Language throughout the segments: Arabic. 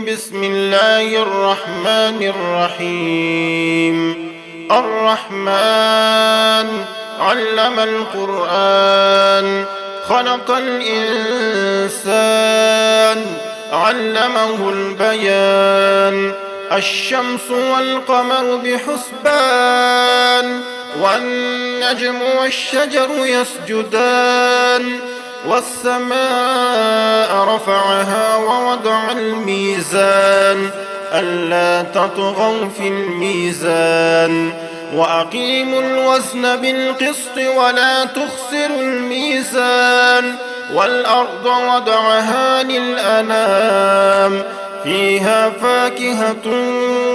بسم الله الرحمن الرحيم. الرحمن علم القرآن، خلق الإنسان، علمه البيان. الشمس والقمر بحسبان، والنجم والشجر يسجدان. والسماء رفعها ووضع الميزان، ألا تطغوا في الميزان. وأقيموا الوزن بالقسط ولا تخسروا الميزان. والأرض وضعها للأنام، فيها فاكهة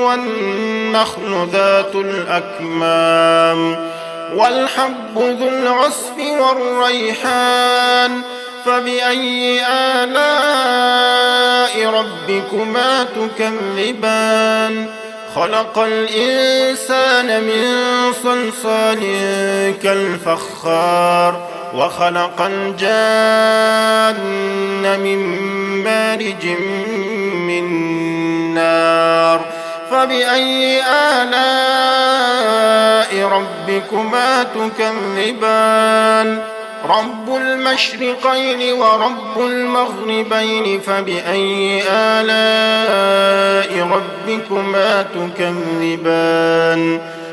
والنخل ذات الأكمام. والحب ذو العصف والريحان، فبأي آلاء ربكما تكذبان؟ خلق الإنسان من صلصال كالفخار، وخلق الجان من مارج من نار. فبأي آلاء ربكما تكذبان؟ رب المشرقين ورب المغربين، فبأي آلاء ربكما تكذبان؟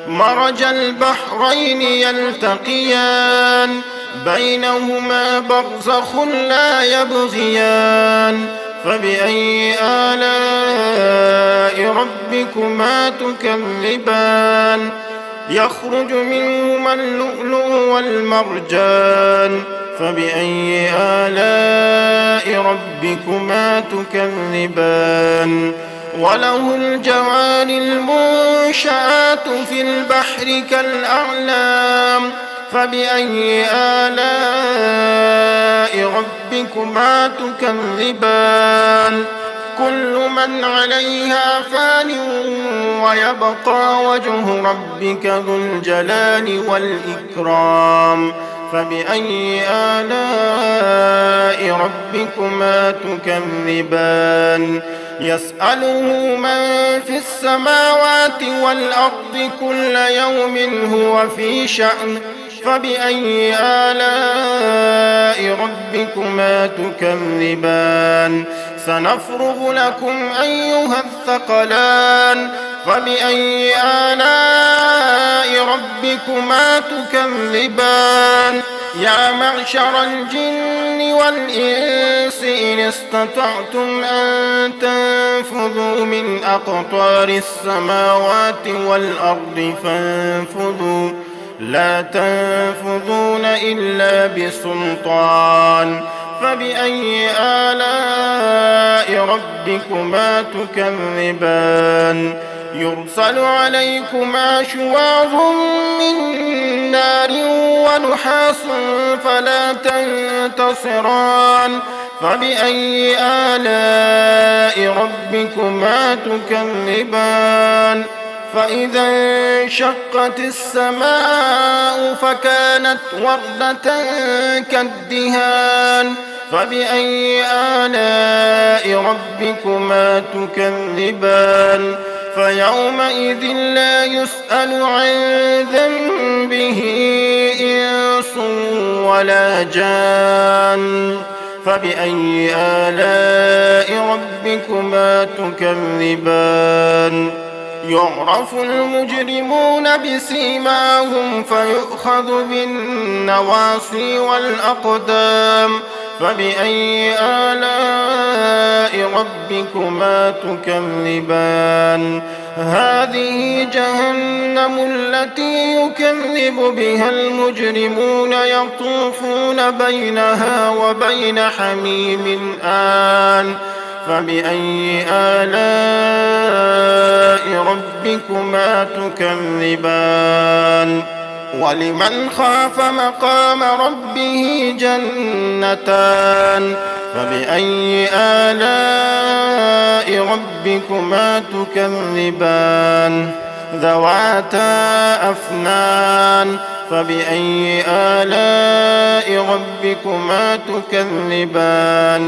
مرج البحرين يلتقيان، بينهما برزخ لا يبغيان. فبأي آلاء ربكما تكذبان؟ يخرج منهما اللؤلؤ والمرجان. فبأي آلاء ربكما تكذبان؟ وله الجوار المنشآت في البحر كالأعلام. فبأي آلاء ربكما تكذبان؟ كل من عليها فان، ويبقى وجه ربك ذو الجلال والإكرام. فبأي آلاء ربكما تكذبان؟ يسأله من في السماوات والأرض كل يوم هو في شأن. فبأي آلاء ربكما تكذبان؟ سنفرغ لكم أيها الثقلان. فبأي آلاء ربكما تكذبان؟ يا معشر الجن والإنس إن استطعتم أن تنفذوا من أقطار السماوات والأرض فانفذوا، لا تنفذون إلا بسلطان. فبأي آلاء ربكما تكذبان؟ يرسل عليكما شواظ من نار ونحاس فلا تنتصران. فبأي آلاء ربكما تكذبان؟ فإذا انشقت السماء فكانت وردة كالدهان. فبأي آلاء ربكما تكذبان؟ فيومئذ لا يسأل عن ذنبه إنس ولا جان. فبأي آلاء ربكما تكذبان؟ يعرف المجرمون بسيماهم فيؤخذ بالنواصي والأقدام. فبأي آلاء ربكما تكذبان؟ هذه جهنم التي يكذب بها المجرمون، يطوفون بينها وبين حميم آن. فبأي آلاء ربكما تكذبان؟ ولمن خاف مقام ربه جنتان. فبأي آلاء ربكما تكذبان؟ ذواتا أفنان. فبأي آلاء ربكما تكذبان؟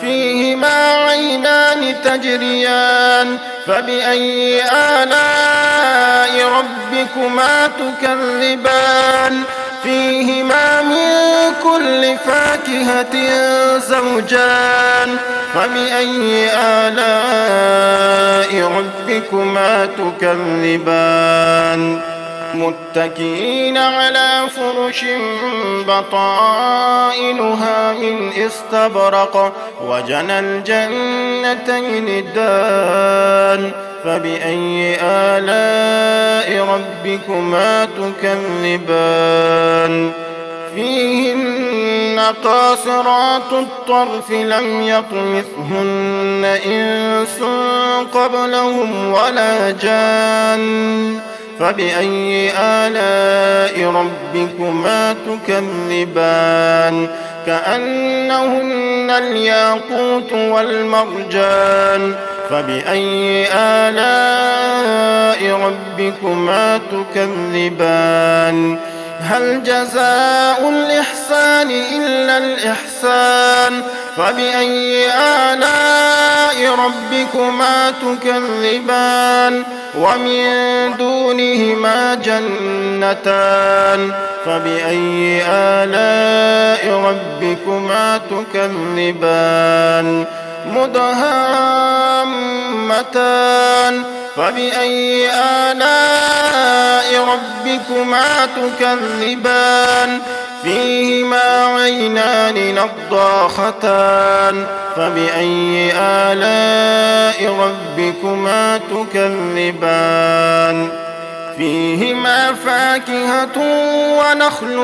فيهما عينان تجريان فبأي آلاء ربكما تكذبان فيهما من كل فاكهة زوجان فبأي آلاء ربكما تكذبان متكئين على فرش بطائنها من استبرق وجنى الجنتين دان فبأي آلاء ربكما تكذبان فيهن قاصرات الطرف لم يطمثهن إنس قبلهم ولا جان فبأي آلاء ربكما تكذبان كأنهن الياقوت والمرجان فبأي آلاء ربكما تكذبان هل جزاء الإحسان إلا الإحسان فبأي آلاء ربكما تكذبان ومن دونهما جنتان فبأي آلاء ربكما تكذبان مدهامتان فبأي آلاء ربكما تكذبان فيهما عينان نضاختان فبأي آلاء ربكما تكذبان فيهما فاكهة ونخل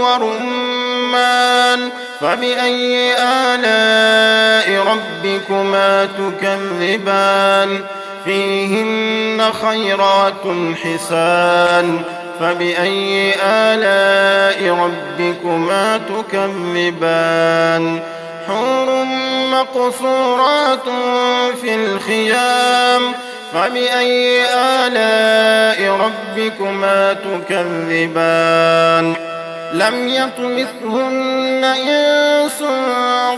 ورمان فبأي آلاء ربكما تكذبان فيهن خيرات حسان فبأي آلاء ربكما تكذبان حور مقصورات في الخيام فبأي آلاء ربكما تكذبان لم يطمثهن إنس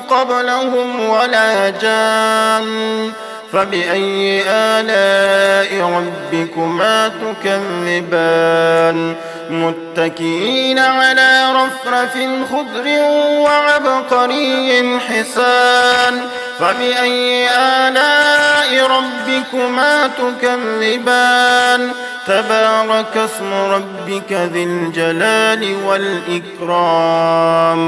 قبلهم ولا جان فبأي آلاء ربكما تكذبان متكئين على رفرف خضر وعبقري حسان فبأي آلاء ربكما تكذبان تبارك اسم ربك ذي الجلال والإكرام